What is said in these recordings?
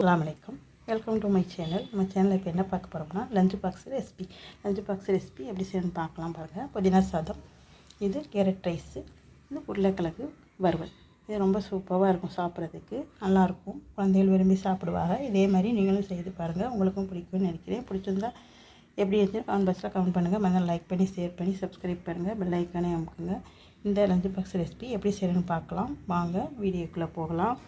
அஸ்ஸலாமு அலைக்கும். Welcome to my channel. நம்ம சேனலில் இப்போ என்ன பார்க்க போகிறோம்னா லஞ்ச் பாக்ஸ் ரெசிபி. எப்படி செய்யணும்னு பார்க்கலாம் பாருங்கள். புதினா சாதம், இது கேரட் ரைஸு, இது உருளைக்கிழங்கு வறுவல். இது ரொம்ப சூப்பராக இருக்கும், சாப்பிட்றதுக்கு நல்லாயிருக்கும், குழந்தைகள் விரும்பி சாப்பிடுவாங்க. இதே மாதிரி நீங்களும் செய்து பாருங்கள், உங்களுக்கும் பிடிக்கும்னு நினைக்கிறேன். பிடிச்சிருந்தா எப்படி இருந்துச்சு கமெண்ட் பாக்ஸில் கமெண்ட் பண்ணுங்கள். மறந்து லைக் பண்ணி ஷேர் பண்ணி சப்ஸ்கிரைப் பண்ணுங்கள், பெல் ஐக்கானே அமுக்குங்க. இந்த லஞ்ச் பாக்ஸ் ரெசிபி எப்படி செய்யணும்னு பார்க்கலாம் வாங்க, வீடியோக்குள்ளே போகலாம்.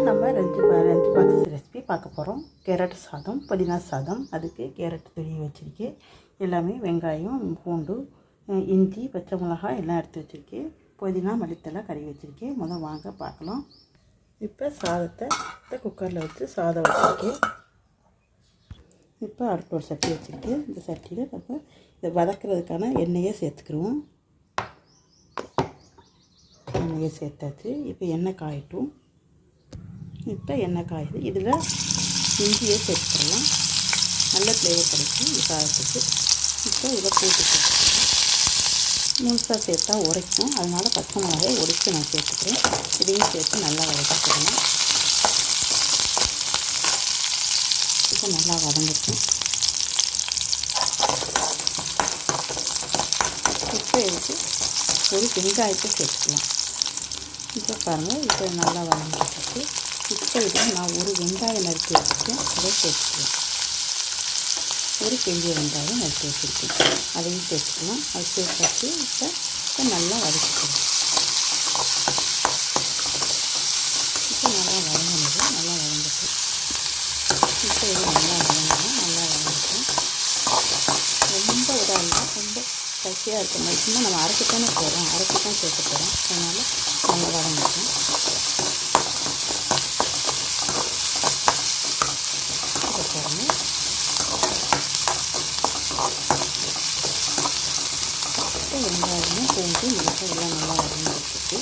நம்ம லஞ்ச் பாக்ஸ் ரெசிபி பார்க்க போகிறோம். கேரட் சாதம், புதினா சாதம். அதுக்கு கேரட் துருவி வச்சுருக்கேன். எல்லாமே வெங்காயம், பூண்டு, இஞ்சி, பச்சை மிளகாய் எல்லாம் எடுத்து வச்சுருக்கேன். புதினா, மல்லித்தலை கறி வச்சுருக்கேன். வாங்க பார்க்கலாம். இப்போ சாதத்தை குக்கரில் வச்சு சாதம் வச்சுருக்கேன். இப்போ அடுப்பு ஒரு சட்டி வச்சுருக்கேன். இந்த சட்டியில் நம்ம இதை வதக்கிறதுக்கான எண்ணெயை சேர்த்துக்கிடுவோம். எண்ணெயை சேர்த்தாச்சு. இப்போ எண்ணெய் காயட்டும். இப்போ எண்ணெய் காயுது. இதில் இஞ்சியை சேர்த்துக்கலாம், நல்ல ஃப்ளேவர் கிடைக்கும் இந்த சாதத்துக்கு. இப்போ இதை போட்டு சேர்த்துக்கலாம். முழுசாக சேர்த்தா உரைக்கும், அதனால் பச்சை மிளகாயை உடைச்சி நான் சேர்த்துக்கிறேன். இதையும் சேர்த்து நல்லா வதக்கிக்கலாம். இப்போ நல்லா வதங்கிக்கும். இப்போ இதுக்கு ஒரு வெங்காயத்தை சேர்த்துக்கலாம். இப்போ பாருங்கள், இப்போ நல்லா வதங்கிட்டு. இப்போ இதில் நான் ஒரு வெங்காயம் நறுக்கி வச்சுருக்கேன், அதை சேர்த்துக்கலாம். ஒரு பெரிய வெங்காயம் நறுக்கி வச்சுருக்கேன், அதையும் சேர்த்துக்கலாம். அதை சேர்த்தாச்சு. இப்போ நல்லா வதக்கிக்கலாம். இப்போ நல்லா வதங்கினது, நல்லா வதங்கிட்டு. இப்போ இது நல்லா வதங்கணும், நல்லா வதங்கிட்டோம். ரொம்ப இதாக இல்லை, ரொம்ப பசியாக இருக்க மாதிரி. சும்மா நம்ம அரைச்சித்தானே போகிறோம், அரைச்சி தான் சேர்க்க போகிறோம், அதனால் நல்லா வதங்கிட்டோம். வெங்காயமும் பூண்டு மிளகாய் எல்லாம் நல்லா வதங்கிட்டு.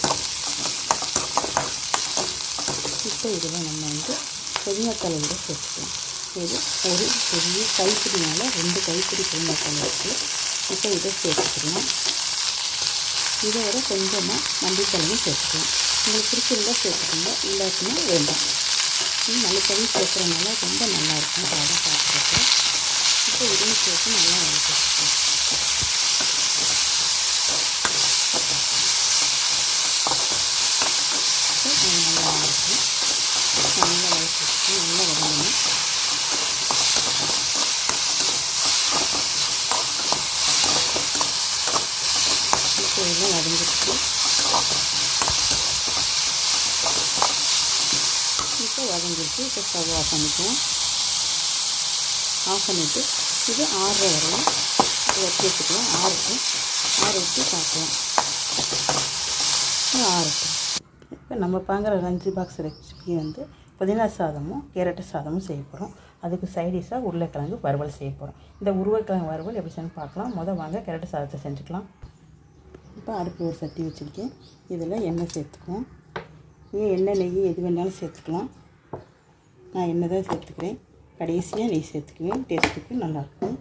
இப்போ இதில் நம்ம புதினாத்தலை சேர்த்துக்கலாம். இது ஒரு பெரிய கைப்பிடினால 2 கைப்பிடி புதினாத்தலை இருக்குது. இப்போ இதை சேர்த்துக்கலாம். இதோட கொஞ்சமாக மல்லித்தலையும் சேர்த்துக்கலாம். உங்களுக்கு பிடிச்சிருந்தா சேர்த்துக்கோங்க, இல்லாட்டினா வேண்டாம். மல்லித்தலையும் சேர்க்குறதுனால ரொம்ப நல்லாயிருக்கும் சாதம் சாப்பிட்றதுக்கு. இப்போ இதையும் சேர்த்து நல்லா வதக்கிக்கலாம். நல்லா இருக்கும், நல்லா வதக்கிட்டு நல்லா வதங்கணும். இப்போ எல்லாம் வதங்கிடுச்சு. இப்போ வதங்கிடுச்சு. இப்போ ஸ்டவ் ஆஃப் பண்ணிக்குவோம். ஆஃப் பண்ணிவிட்டு இது ஆறுற வரையும் வச்சு வச்சுக்கலாம். ஆற வச்சு பார்க்கலாம். ஆறட்டும். இப்போ நம்ம பார்க்குற லஞ்ச் பாக்ஸ் ரெசிபி புதினா சாதமும் கேரட்டு சாதமும் செய்ய போகிறோம். அதுக்கு சைடிஷாக உருளைக்கிழங்கு வறுவல் செய்ய போகிறோம். இந்த உருளைக்கிழங்கு வறுவல் எப்படி செய்யணும்னு பார்க்கலாம். வாங்க கேரட்டு சாதத்தை செஞ்சுக்கலாம். இப்போ அடுப்பு ஒரு சட்டி வச்சுருக்கேன். இதில் எண்ணெய் சேர்த்துக்குவோம். எண்ணெய், நெய் எது வேணாலும் சேர்த்துக்கலாம். நான் எண்ணெய் தான் சேர்த்துக்கிறேன். கடைசியாக நெய் சேர்த்துக்குவேன், டேஸ்ட்டுக்கு நல்லாயிருக்கும்.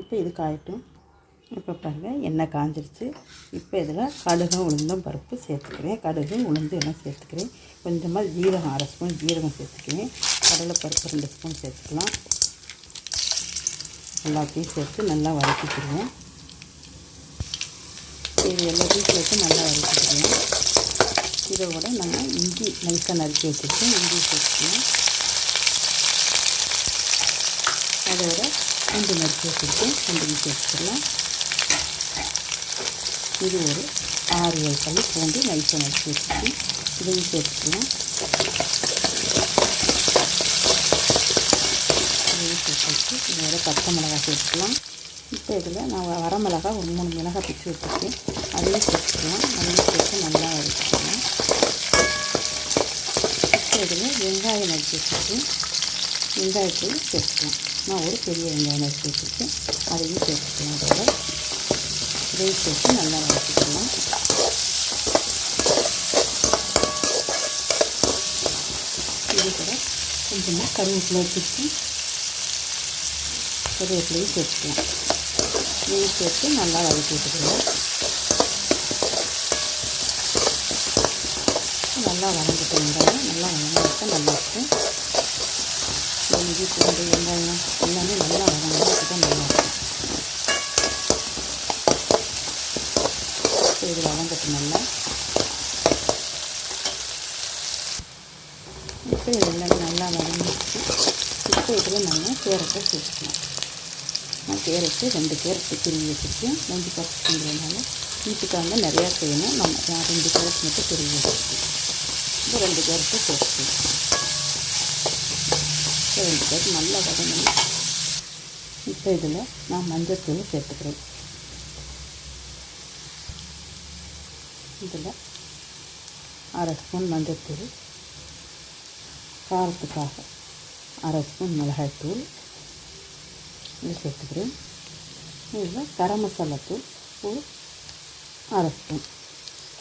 இப்போ இது காயட்டும். இப்போ பாருங்கள், எண்ணெய் காஞ்சிருச்சு. இப்போ இதில் கடுகு, உளுந்தம் பருப்பு சேர்த்துக்கிறேன். கடுகு, உளுந்து எல்லாம் சேர்த்துக்கிறேன். கொஞ்சமாக ஜீரகம், 1/2 ஸ்பூன் ஜீரகம் சேர்த்துக்கிறேன். கடலைப்பருப்பு 2 ஸ்பூன் சேர்த்துக்கலாம். எல்லாத்தையும் சேர்த்து நல்லா வதக்கிக்கிறோம். இது எல்லாத்தையும் சேர்த்து நல்லா வதக்கிக்கிறோம். இதோட நம்ம இஞ்சி நைஸாக நறுக்கி வச்சுருக்கோம், இஞ்சி சேர்த்துக்கலாம். அதோட பூண்டு நறுக்கி வச்சுருக்கேன், பூண்டையும் சேர்த்துக்கலாம். இது ஒரு 6-7 பல்லு பூண்டு நைஸாக நறுக்கி வச்சுருக்கேன், இதையும் சேர்த்துக்கலாம். இதையும் சேர்த்து இதோட பச்சை மிளகாய் சேர்த்துக்கலாம். இப்போ இதில் நான் வரமிளகாய் ஒரு 3 மிளகாய் பிச்சு வச்சுருக்கேன், அதையும் சேர்த்துக்கலாம். அதையும் சேர்த்து நல்லா வதக்கிக்கலாம். இப்போ இதில் வெங்காயம் நறுக்கி வச்சுருக்கேன், வெங்காயத்தையும் சேர்த்துக்கலாம். நான் ஒரு பெரிய வெங்காயம் நறுக்கி வச்சுருக்கேன், அதையும் சேர்த்துக்கலாம். அதோட இதையும் சேர்த்து நல்லா வதக்கிக்கலாம். கருவேப்பிலை வச்சுட்டு கருவேப்பிலையும் சேர்த்துக்கலாம். நெய் சேர்த்து நல்லா வதக்கி விட்டுக்கலாம். நல்லா வதங்கிட்டு வெங்காயம் நல்லா வதங்கிட்டு நல்லாயிருக்கும். இஞ்சி பூண்டு வெங்காயம் எல்லாமே நல்லா வதங்கிட்டு தான் நல்லாயிருக்கும். இது வதங்கட்டு நல்லா. இப்போ இது எல்லாமே நல்லா வதங்கிடுச்சு. இப்போ இதில் நம்ம கேரட்டை சேர்த்துக்கலாம். நான் கேரட்டு 2 கேரட்டு திருவி வச்சுருக்கேன். 2 பர்சன்ட்னால வீட்டுக்காக நிறையா செய்யணும். நான் 2 கேரட் மட்டும் திருவி வச்சுருக்கேன். இப்போ 2 கேரட்டை சேர்த்துக்கலாம். இப்போ 2 கேரட் நல்லா வதங்கணும். இப்போ இதில் நான் மஞ்சள்தூள் சேர்த்துக்கிறேன். இதில் 1/2 ஸ்பூன் மஞ்சள்தூள், காரத்துக்காக 1/2 ஸ்பூன் மிளகாய்த்தூள் இது சேர்த்துக்கிறேன். இதில் கரம் மசாலா தூள் ஒரு 1/2 ஸ்பூன்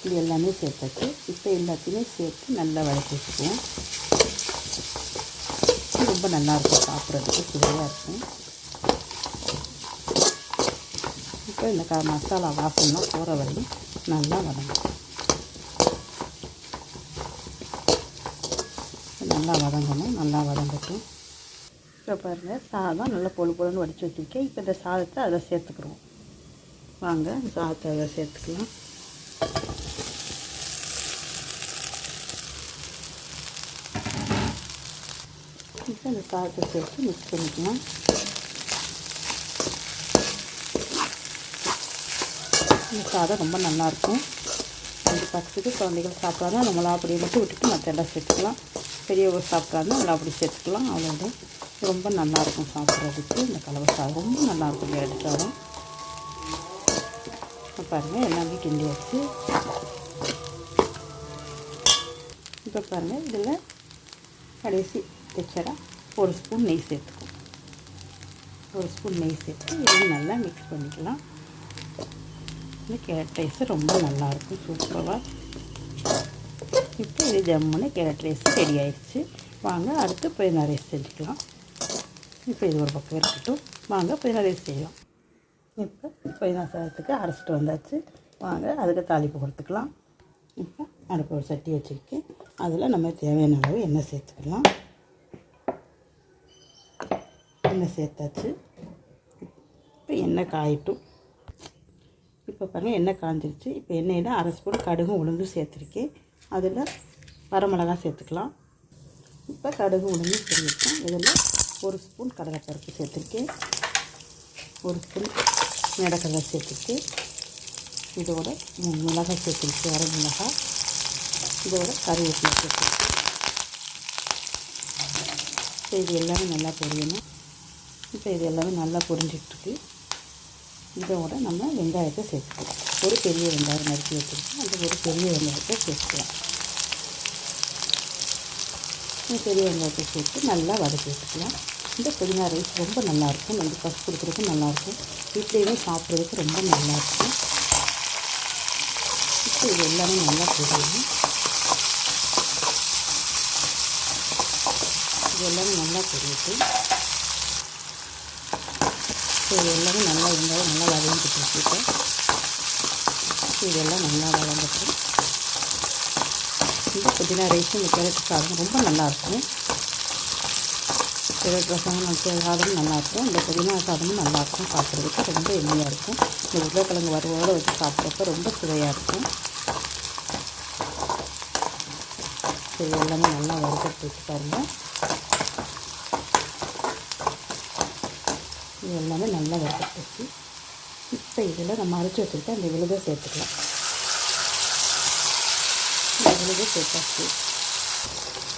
இது எல்லாமே சேர்த்தாச்சு. இப்போ எல்லாத்தையுமே சேர்த்து நல்லா வதக்கி வச்சுக்குவோம். ரொம்ப நல்லாயிருக்கும், சாப்பிட்றதுக்கு சுவையாக இருக்கும். இப்போ இந்த மசாலா வாசம்லாம் போகிற வரையும் நல்லா வதங்கும். நல்லா வதங்கணும். நல்லா வதங்கட்டும். இப்போ பாருங்கள், சாதம் நல்லா பொழு பொழுன்னு வடித்து வச்சுருக்கேன். இப்போ இந்த சாதத்தை அதில் சேர்த்துக்கிறோம். வாங்க சாதத்தை அதில் சேர்த்துக்கலாம். இப்போ இந்த சாதத்தை சேர்த்து மிக்ஸ் பண்ணிக்கலாம். இந்த சாதம் ரொம்ப நல்லாயிருக்கும். 2 பக்கத்துக்கு குழந்தைகள் சாப்பிட்றாங்க. நம்மளா அப்படியே மட்டும் விட்டுட்டு மற்ற எல்லாம் சேர்த்துக்கலாம். பெரியவங்க சாப்பிட்றாங்க, நல்லா அப்படி சேர்த்துக்கலாம். அவ்வளோதான். ரொம்ப நல்லாயிருக்கும் சாப்பிட்றதுக்கு. இந்த கலவை சாதம் ரொம்ப நல்லாயிருக்கும். கேரட் சாதம் இப்போ பாருங்கள் எல்லாமே கிண்டி வச்சு. இப்போ பாருங்கள் இதில் கடைசி டெக்ஸ்சராக 1 ஸ்பூன் நெய் சேர்த்துக்கும். 1 ஸ்பூன் நெய் சேர்த்து இதையும் நல்லா மிக்ஸ் பண்ணிக்கலாம். இந்த கேரட் ரைஸ் ரொம்ப நல்லாயிருக்கும், சூப்பராக. இப்போ இது ஜம்முன்னு கேரட் ரைஸ் ரெடி ஆயிடுச்சு. வாங்க அடுத்து புதினா ரைஸ் செஞ்சுக்கலாம். இப்போ இது ஒரு பக்கம் இருக்கட்டும். வாங்க புதினா ரைஸ் செய்யலாம். இப்போ புதினா சாதத்துக்கு அரைச்சிட்டு வந்தாச்சு. வாங்க அதுக்கு தாளிப்பு கொடுத்துக்கலாம். இப்போ அடுப்பு ஒரு சட்டி வச்சுருக்கேன். அதில் நம்ம தேவையான அளவு எண்ணெய் சேர்த்துக்கலாம். எண்ணெய் சேர்த்தாச்சு. இப்போ எண்ணெய் காயட்டும். இப்போ பாருங்கள் எண்ணெய் காஞ்சிருச்சு. இப்போ எண்ணெயில் 1/2 ஸ்பூன் கடுகு உளுந்து சேர்த்துருக்கேன். அதில் வரமிளகாய் சேர்த்துக்கலாம். இப்போ கடுகு உளுந்து சேர்த்துருக்கேன். இதில் 1 ஸ்பூன் கடலைப்பருப்பு சேர்த்துருக்கேன். 1 ஸ்பூன் நிலக்கடலை சேர்த்துருக்கேன். இதோட மிளகாய் சேர்த்துருக்கேன், வர மிளகாய். இதோட கறிவேப்பிலை சேர்த்துருக்கேன். இப்போ இது எல்லாமே நல்லா பொரியணும். இப்போ இது எல்லாமே நல்லா பொரிஞ்சிட்ருக்கு. இதோட நம்ம வெங்காயத்தை சேர்த்துக்கலாம். ஒரு பெரிய வெங்காயம் நறுக்கி வச்சுருக்கோம். அந்த ஒரு பெரிய வெங்காயத்தை சேர்த்துக்கலாம். பெரிய வெங்காயத்தை சேர்த்து நல்லா வதக்கி வச்சுக்கலாம். இந்த புதினா ரைஸ் ரொம்ப நல்லாயிருக்கும். நம்ம பசு கொடுக்குறதுக்கு நல்லாயிருக்கும். வீட்லேயுமே சாப்பிட்றதுக்கு ரொம்ப நல்லாயிருக்கும். இப்போ இது எல்லாமே நல்லா பொரியணும். இது எல்லாமே நல்லா பொரியுது. இது எல்லாமே நல்லா வெங்காயம் நல்லா வதங்கிட்டு வச்சுருக்கேன். இதெல்லாம் நல்லா வதங்கட்டும். இந்த புதினா ரைஸும் இந்த கேரட் சாதம் ரொம்ப நல்லாயிருக்கும். கேரட் ரசமும் சாதமும் நல்லாயிருக்கும். இந்த புதினா சாதமும் நல்லாயிருக்கும். சாப்பிட்றதுக்கு ரொம்ப எளிமையாக இருக்கும். இந்த உருளைக்கிழங்கு வறுவலோடு வச்சு சாப்பிட்றப்ப ரொம்ப சுவையாக இருக்கும். இது எல்லாமே நல்லா வறுத்து வச்சு பாருங்கள். இது எல்லாமே நல்லா வறுத்து வச்சு இப்போ இதில் நம்ம அரைச்சி வச்சுருக்க அந்த விழுதை சேர்த்துக்கலாம். இந்த விழுதை சேர்த்தாச்சு.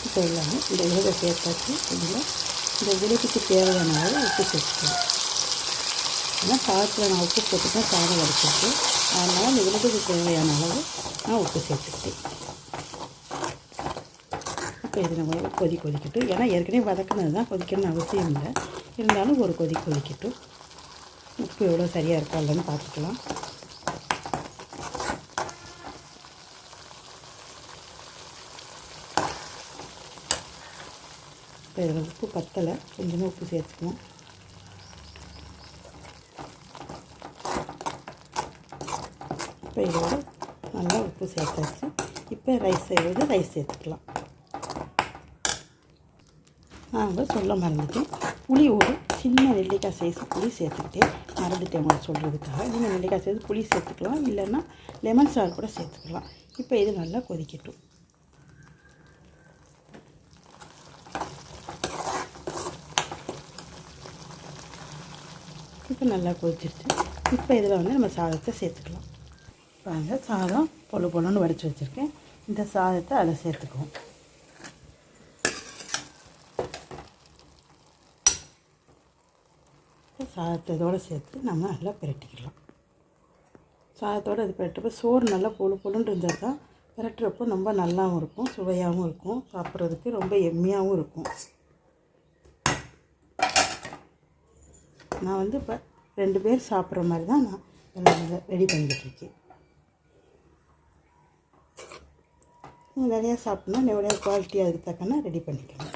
இப்போ எல்லாமே இந்த விழுதை சேர்த்தாச்சு. இதில் இந்த விழுதுக்கு தேவையான அளவு உப்பு சேர்த்துக்கலாம். ஏன்னா சாதத்தில் நான் உப்பு போட்டு தான் சாதம் வடிச்சிருக்கு. அதனால் இந்த விழுதுக்கு தேவையான அளவு நான் உப்பு சேர்த்துக்கிட்டேன். இப்போ இது நம்ம கொதிக்கட்டும். ஏன்னா ஏற்கனவே வதக்கினது தான், கொதிக்கணும்னு அவசியம் இல்லை. இருந்தாலும் ஒரு கொதிக்கட்டும். உப்பு எவ்வளோ சரியாக இருக்கா இல்லைன்னு பார்த்துக்கலாம். இப்போ இப்போ இதில் உப்பு பத்தலை, கொஞ்சமாக உப்பு சேர்த்துக்குவோம். இப்போ இதோட நல்லா உப்பு சேர்த்தாச்சு. இப்போ ரைஸ் சேர்த்துக்கலாம். நாங்கள் சொல்ல மறந்துட்டேன், புளி ஒரு சின்ன நெல்லிக்காய் சைஸ் புளி சேர்த்துக்கிட்டேன், மறந்துட்டேன் உங்களுக்கு சொல்கிறதுக்காக. நீங்கள் நெல்லிக்காய் சைஸ் புளி சேர்த்துக்கலாம், இல்லைன்னா லெமன் சாறு கூட சேர்த்துக்கலாம். இப்போ இது நல்லா கொதிக்கட்டும். இப்போ நல்லா கொதிச்சிருச்சு. இப்போ இதில் வந்து நம்ம சாதத்தை சேர்த்துக்கலாம். பாருங்கள், சாதம் பொழுன்னு வடித்து வச்சுருக்கேன். இந்த சாதத்தை அதில் சேர்த்துக்குவோம். சாதத்தை இதோடு சேர்த்து நம்ம நல்லா பிரட்டிக்கலாம். சாதத்தோடு அது பிரட்டுறப்போ சோறு நல்லா பொழுன்னு இருந்தால் தான் பிரட்டுறப்போ ரொம்ப நல்லாவும் இருக்கும், சுவையாகவும் இருக்கும், சாப்பிட்றதுக்கு ரொம்ப எம்மியாகவும் இருக்கும். நான் வந்து இப்போ 2 பேர் சாப்பிட்ற மாதிரி தான் நான் எல்லாம் ரெடி பண்ணிக்கிட்டுருக்கேன். நீங்கள் நிறையா சாப்பிட்னா நிறையா குவாலிட்டியாக அதுக்கு தக்கன ரெடி பண்ணிக்கலாம்.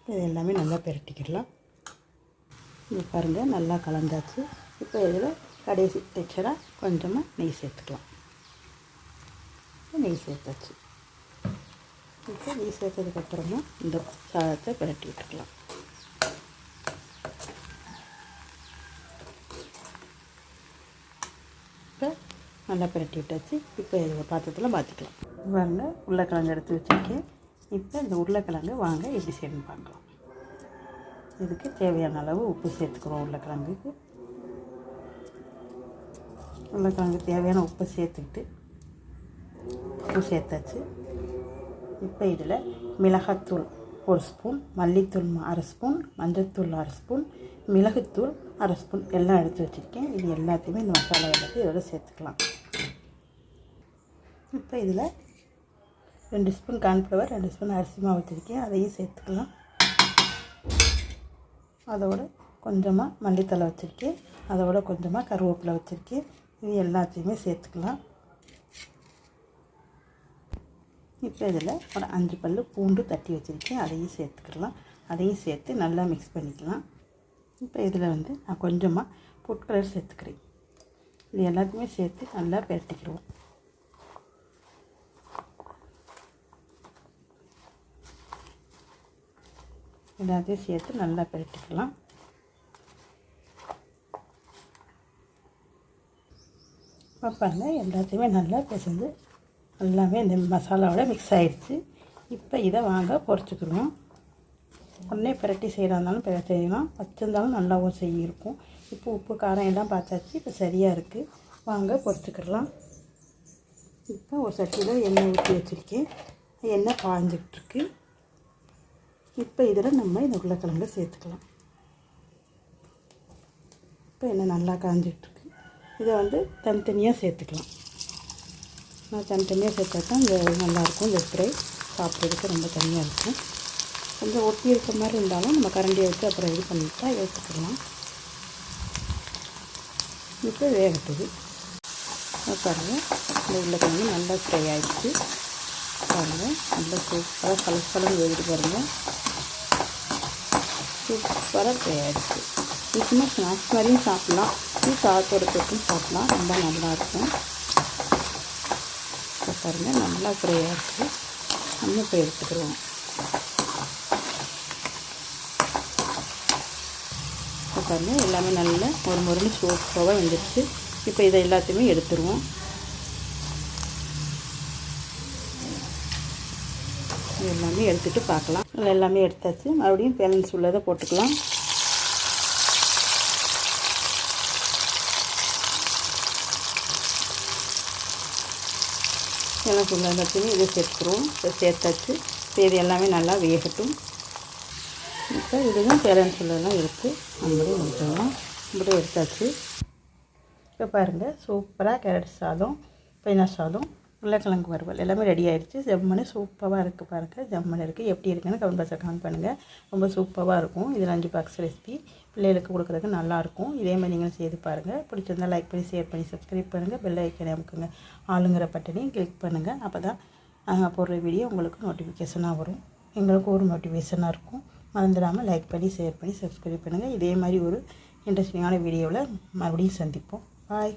இது எல்லாமே நல்லா பிரட்டிக்கிடலாம். இது பாருங்கள், நல்லா கலந்தாச்சு. இப்போ இதில் கடைசி டெக்ஸ்சராக கொஞ்சமாக நெய் சேர்த்துக்கலாம். நெய் சேர்த்தாச்சு. இப்போ நெய் சேர்த்ததுக்கப்புறமா இந்த சாதத்தை பிரட்டி விட்டுக்கலாம். இப்போ நல்லா பிரட்டி விட்டாச்சு. இப்போ இது பாத்திரத்தில் மாற்றிக்கலாம். வாங்க, உருளைக்கிழங்கு எடுத்து வச்சுருக்கேன். இப்போ இந்த உருளைக்கிழங்கு வாங்க எப்படி செய்யணும்னு பார்க்கலாம். இதுக்கு தேவையான அளவு உப்பு சேர்த்துக்கிறோம். உருளைக்கிழங்கு தேவையான உப்பு சேர்த்துக்கிட்டு உப்பு சேர்த்தாச்சு. இப்போ இதில் மிளகாத்தூள் 1 ஸ்பூன், மல்லித்தூள் 1/2 ஸ்பூன், மஞ்சள்தூள் 1/2 ஸ்பூன், மிளகுத்தூள் 1/2 ஸ்பூன் எல்லாம் எடுத்து வச்சுருக்கேன். இது எல்லாத்தையுமே இந்த மசாலா எல்லாத்தையும் இதோட சேர்த்துக்கலாம். இப்போ இதில் 2 ஸ்பூன் கார்ன்ஃப்ளவர், 2 ஸ்பூன் அரிசி மாவு வச்சுருக்கேன், அதையும் சேர்த்துக்கலாம். அதோட கொஞ்சமாக மல்லித்தலை வச்சுருக்கேன், அதோட கொஞ்சமாக கருவேப்பிலை வச்சுருக்கேன். இது எல்லாத்தையுமே சேர்த்துக்கலாம். இப்போ இதில் ஒரு 5 பல் பூண்டு தட்டி வச்சுருக்கேன், அதையும் சேர்த்துக்கலாம். அதையும் சேர்த்து நல்லா மிக்ஸ் பண்ணிக்கலாம். இப்போ இதில் வந்து நான் கொஞ்சமாக ஃபுட் கலர் சேர்த்துக்கிறேன். இது எல்லாத்தையுமே சேர்த்து நல்லா பிரட்டிக்கிடுவோம். எல்லாத்தையும் சேர்த்து நல்லா பிரட்டிக்கலாம். இப்போ பாருங்கள், எல்லாத்தையுமே நல்லா பிசைஞ்சு எல்லாமே இந்த மசாலாவோட மிக்ஸ் ஆகிடுச்சு. இப்போ இதை வாங்க பொரிச்சுக்கிடுவோம். உடனே பிரட்டி செய்கிறதாலும் செய்யலாம், வச்சுருந்தாலும் நல்லாவும் செய்யிருக்கும். இப்போ உப்பு காரம் எல்லாம் பார்த்தாச்சு. இப்போ சரியாக இருக்குது. வாங்க பொரிச்சுக்கிடலாம். இப்போ ஒரு சட்டியில் எண்ணெய் ஊற்றி வச்சுருக்கேன். எண்ணெய் காய்ஞ்சிக்கிட்டுருக்கு. இப்போ இதில் நம்ம இந்த உருளைக்கிழங்கு சேர்த்துக்கலாம். இப்போ எண்ணெய் நல்லா காய்ஞ்சிட்ருக்கு. இதை வந்து தனித்தனியாக சேர்த்துக்கலாம். நான் தனித்தனியாக சேர்த்தா தான் இந்த நல்லாயிருக்கும். இந்த ஃப்ரை சாப்பிட்றதுக்கு ரொம்ப தனியாக இருக்கும். கொஞ்சம் ஒட்டி இருக்க மாதிரி இருந்தாலும் நம்ம கரண்டியை வச்சு அப்புறம் இது பண்ணிவிட்டா எடுத்துக்கலாம். இப்போ வேகட்டுது. பாருங்கள், இந்த உருளைக்கிழங்கு நல்லா ஃப்ரை ஆகிடுச்சு. பாருங்கள், நல்லா சூப்பராக கலக்கலன்னு வேகிட்டு பாருங்கள். சூப்பராக ஃப்ரை ஆகிடுச்சு. இது சும்மா ஸ்நாக்ஸ் மாதிரியும் சாப்பிட்லாம், இது சாதத்தோட தொட்டும் சாப்பிட்லாம், ரொம்ப நல்லாயிருக்கும். இப்போ பாருங்கள், நல்லா ஃப்ரை ஆகிடுச்சு. நம்ம இப்போ எடுத்துக்கிடுவோம். இப்போ பாருங்கள், எல்லாமே நல்லா ஒரு முறைன்னு சூப்பராக வந்துடுச்சு. இப்போ இதை எல்லாத்தையுமே எடுத்துருவோம். எல்லாமே எடுத்துகிட்டு பார்க்கலாம். எல்லாமே எடுத்தாச்சு. மறுபடியும் பேலன்ஸ் உள்ளதை போட்டுக்கலாம். எல்லாம் உள்ள எல்லாத்தையுமே இதை சேர்த்துக்கிறோம். இப்போ சேர்த்தாச்சு. இப்போ இது எல்லாமே நல்லா வேகட்டும். இப்போ இதுதான் பேலன்ஸ் உள்ளதெல்லாம் இருக்குது. நம்மளும் முடிச்சிடலாம். நம்மளும் எடுத்தாச்சு. இப்போ பாருங்கள், சூப்பராக கேரட் சாதம், பைனா சாதம், உருளைக்கிழங்கு வறுவல் எல்லாமே ரெடி ஆகிடுச்சு. ஜம்மனு சூப்பராக இருக்குது. பாருங்கள், ஜம்மனு இருக்குது. எப்படி இருக்குன்னு கமெண்ட் பாக்ஸில் கமெண்ட் பண்ணுங்கள். ரொம்ப சூப்பராக இருக்கும். இது லஞ்ச் பாக்ஸ் ரெசிபி, பிள்ளைகளுக்கு கொடுக்குறதுக்கு நல்லாயிருக்கும். இதேமாதிரி நீங்களும் செய்து பாருங்கள். பிடிச்சிருந்தால் லைக் பண்ணி, ஷேர் பண்ணி, சப்ஸ்கிரைப் பண்ணுங்கள். பெல் ஐக்கனை அமுக்குங்க. ஆளுங்கிற பட்டனையும் கிளிக் பண்ணுங்கள். அப்போ தான் நாங்கள் போடுற வீடியோ உங்களுக்கு நோட்டிஃபிகேஷனாக வரும். எங்களுக்கு ஒரு மோட்டிவேஷனாக இருக்கும். மறந்துடாமல் லைக் பண்ணி, ஷேர் பண்ணி, சப்ஸ்கிரைப் பண்ணுங்கள். இதே மாதிரி ஒரு இன்ட்ரெஸ்டிங்கான வீடியோவில் மறுபடியும் சந்திப்போம். பாய்.